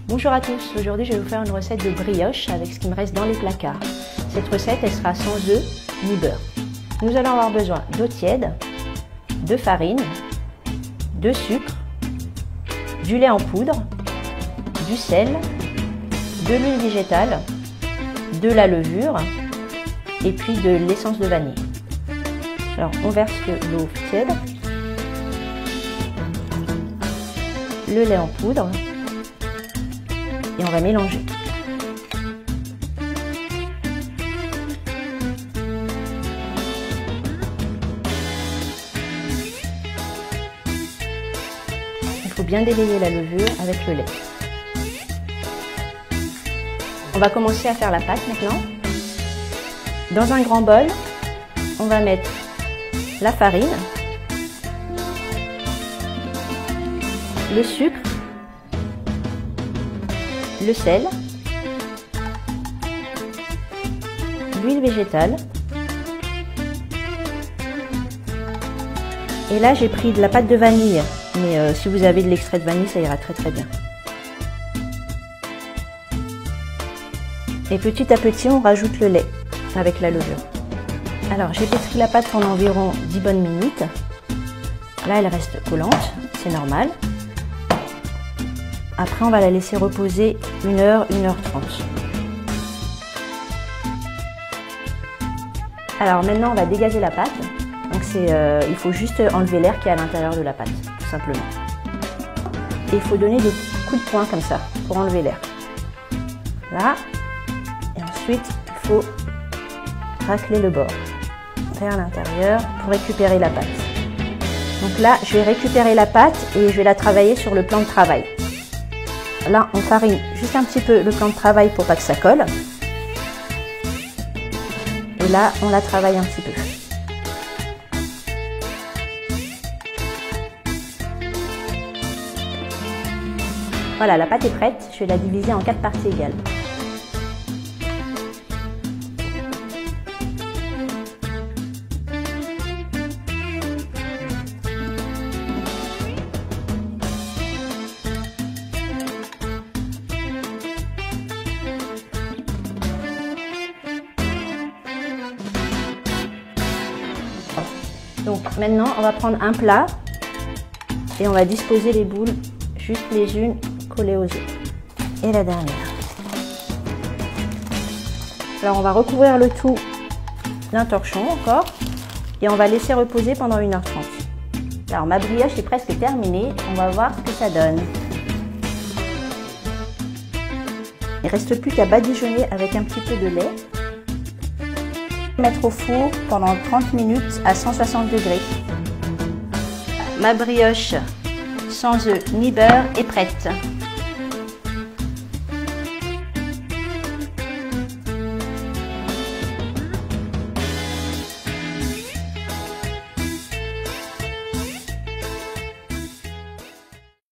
Bonjour à tous, aujourd'hui je vais vous faire une recette de brioche avec ce qui me reste dans les placards. Cette recette elle sera sans œufs ni beurre. Nous allons avoir besoin d'eau tiède, de farine, de sucre, du lait en poudre, du sel, de l'huile végétale, de la levure et puis de l'essence de vanille. Alors on verse l'eau tiède, le lait en poudre et on va mélanger. Il faut bien délayer la levure avec le lait. On va commencer à faire la pâte maintenant. Dans un grand bol, on va mettre la farine, le sucre, le sel, l'huile végétale. Et là j'ai pris de la pâte de vanille, mais si vous avez de l'extrait de vanille ça ira très très bien. Et petit à petit on rajoute le lait avec la levure. Alors j'ai pétri la pâte pendant environ 10 bonnes minutes. Là elle reste collante, c'est normal. Après on va la laisser reposer 1 heure, 1h30. Alors maintenant on va dégazer la pâte. Donc il faut juste enlever l'air qui est à l'intérieur de la pâte, tout simplement. Et il faut donner des coups de poing comme ça pour enlever l'air. Là. Et ensuite il faut racler le bord vers l'intérieur pour récupérer la pâte. Donc là je vais récupérer la pâte et je vais la travailler sur le plan de travail. Là, on farine juste un petit peu le plan de travail pour pas que ça colle. Et là, on la travaille un petit peu. Voilà, la pâte est prête. Je vais la diviser en 4 parties égales. Donc maintenant, on va prendre un plat et on va disposer les boules juste les unes collées aux autres. Et la dernière. Alors on va recouvrir le tout d'un torchon encore et on va laisser reposer pendant 1h30. Alors ma brioche est presque terminée, on va voir ce que ça donne. Il ne reste plus qu'à badigeonner avec un petit peu de lait. Mettre au four pendant 30 minutes à 160 degrés. Ma brioche sans œufs ni beurre est prête.